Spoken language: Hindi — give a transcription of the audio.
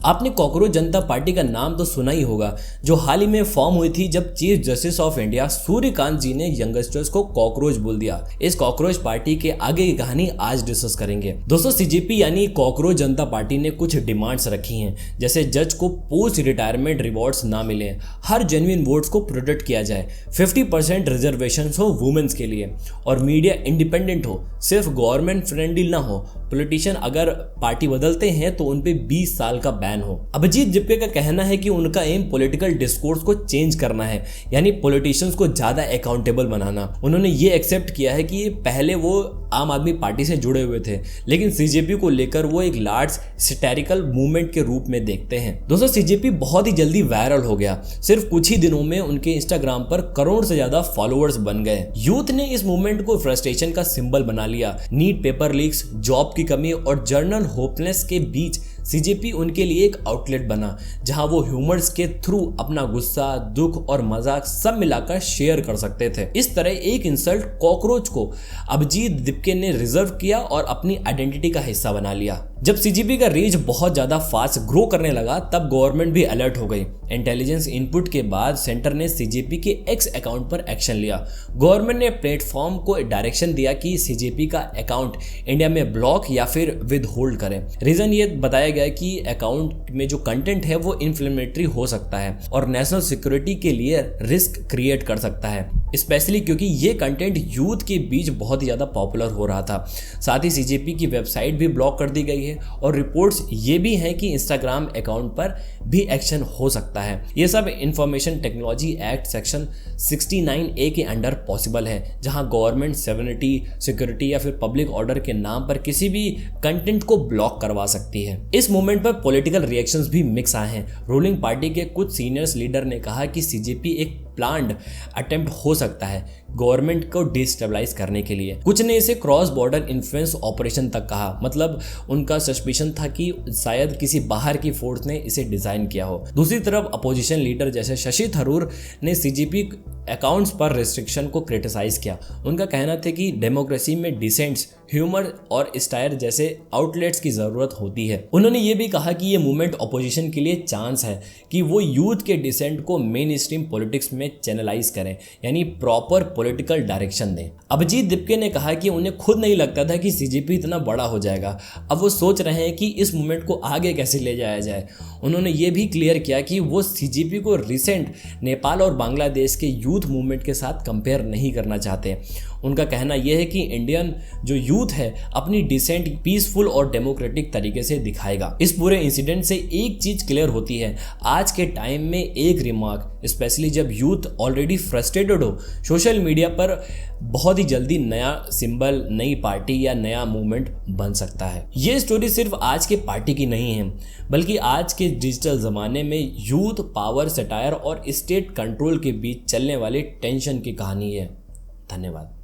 आपने कॉकरोच जनता पार्टी का नाम तो सुना ही होगा, जो हाल ही में फॉर्म हुई थी जब chief justice of India Suryakant ji ने यंगस्टर्स को कॉकरोच बोल दिया। इस कॉकरोच पार्टी के आगे की कहानी आज डिस्कस करेंगे। दोस्तों, सीजेपी यानी कॉकरोच जनता पार्टी ने कुछ डिमांड्स रखी हैं, जैसे जज को पोस्ट रिटायरमेंट रिवॉर्ड्स ना मिले, हर जेन्युइन वोट्स को प्रोटेक्ट किया जाए, 50% रिजर्वेशन हो वुमेन्स के लिए, और मीडिया इंडिपेंडेंट हो, सिर्फ गवर्नमेंट फ्रेंडली ना हो। पॉलिटिशियन अगर पार्टी बदलते हैं तो उन पे 20 साल का बैन हो। अभिजीत दिप्के का कहना है कि उनका एम पॉलिटिकल डिस्कोर्स को चेंज करना है, यानी पॉलिटिशियंस को ज्यादा अकाउंटेबल बनाना। उन्होंने ये एक्सेप्ट किया है कि पहले वो आम आदमी पार्टी से जुड़े हुए थे, लेकिन सीजेपी को लेकर वो एक लार्ज सैटिरिकल मूवमेंट के रूप में देखते हैं। दोस्तों, सीजेपी बहुत ही जल्दी वायरल हो गया। सिर्फ कुछ ही दिनों में उनके इंस्टाग्राम पर करोड़ से ज्यादा फॉलोअर्स बन गए। यूथ ने इस मूवमेंट को फ्रस्ट्रेशन का सिंबल बना लिया। नीट पेपर लीक्स, जॉब की कमी और जर्नल होपलेस के बीच सीजेपी उनके लिए एक आउटलेट बना, जहां वो ह्यूमर्स के थ्रू अपना गुस्सा, दुख और मजाक सब मिलाकर शेयर कर सकते थे। इस तरह एक इंसल्ट कॉकरोच को अभिजीत दिप्के ने रिजर्व किया और अपनी आइडेंटिटी का हिस्सा बना लिया। जब सीजेपी का रीच बहुत ज्यादा फास्ट ग्रो करने लगा, तब गवर्नमेंट भी अलर्ट हो गई। इंटेलिजेंस इनपुट के बाद सेंटर ने सीजेपी के एक्स अकाउंट पर एक्शन लिया। गवर्नमेंट ने प्लेटफॉर्म को डायरेक्शन दिया कि सीजेपी का अकाउंट इंडिया में ब्लॉक या फिर विद होल्ड करें। रीजन ये बताया गया कि अकाउंट में जो कंटेंट है वो इन्फ्लेमेटरी हो सकता है और नेशनल सिक्योरिटी के लिए रिस्क क्रिएट कर सकता है, स्पेशली क्योंकि ये कंटेंट यूथ के बीच बहुत ही ज्यादा पॉपुलर हो रहा था। साथ ही सीजेपी की वेबसाइट भी ब्लॉक कर दी गई है और रिपोर्ट्स ये भी हैं कि इंस्टाग्राम अकाउंट पर भी एक्शन हो सकता है। ये सब information technology act section 69A के अंडर पॉसिबल है, जहां गवर्नमेंट सॉवरेनिटी, सिक्योरिटी या फिर पब्लिक ऑर्डर के नाम पर किसी भी कंटेंट को ब्लॉक करवा सकती है। इस मूवमेंट पर पॉलिटिकल रिएक्शंस भी मिक्स आए हैं। रूलिंग पार्टी के कुछ सीनियर्स लीडर ने कहा कि सीजेपी एक प्लान्ड अटेम्प्ट हो सकता है गवर्नमेंट को डिस्टेबलाइज करने के लिए। कुछ ने इसे क्रॉस बॉर्डर इन्फ्लुएंस ऑपरेशन तक कहा, मतलब उनका सस्पिशन था कि शायद किसी बाहर की फोर्स ने इसे डिजाइन किया हो। दूसरी तरफ अपोजिशन लीडर जैसे शशि थरूर ने सीजेपी अकाउंट्स पर रिस्ट्रिक्शन को क्रिटिसाइज किया। उनका कहना था कि डेमोक्रेसी में डिसेंट्स, ह्यूमर और स्टायर जैसे आउटलेट्स की जरूरत होती है। उन्होंने ये भी कहा कि ये मूवमेंट अपोजिशन के लिए चांस है कि वो यूथ के डिसेंट को मेन स्ट्रीम पॉलिटिक्स में चैनलाइज करें, यानी प्रॉपर पॉलिटिकल डायरेक्शन दें। अभिजीत दिप्के ने कहा कि उन्हें खुद नहीं लगता था कि सीजेपी इतना बड़ा हो जाएगा। अब वो सोच रहे हैं कि इस मूवमेंट को आगे कैसे ले जाया जाए। उन्होंने ये भी क्लियर किया कि वो सीजेपी को रिसेंट नेपाल और बांग्लादेश के यूथ मूवमेंट के साथ कंपेयर नहीं करना चाहते। उनका कहना यह है कि इंडियन जो यूथ है अपनी डिसेंट पीसफुल और डेमोक्रेटिक तरीके से दिखाएगा। इस पूरे इंसिडेंट से एक चीज क्लियर होती है, आज के टाइम में एक रिमार्क, स्पेशली जब यूथ ऑलरेडी फ्रस्ट्रेटेड हो, सोशल मीडिया पर बहुत ही जल्दी नया सिंबल, नई पार्टी या नया मूवमेंट बन सकता है। ये स्टोरी सिर्फ आज के पार्टी की नहीं है, बल्कि आज के डिजिटल जमाने में यूथ, पावर, सटायर और स्टेट कंट्रोल के बीच चलने वाली टेंशन की कहानी है। धन्यवाद।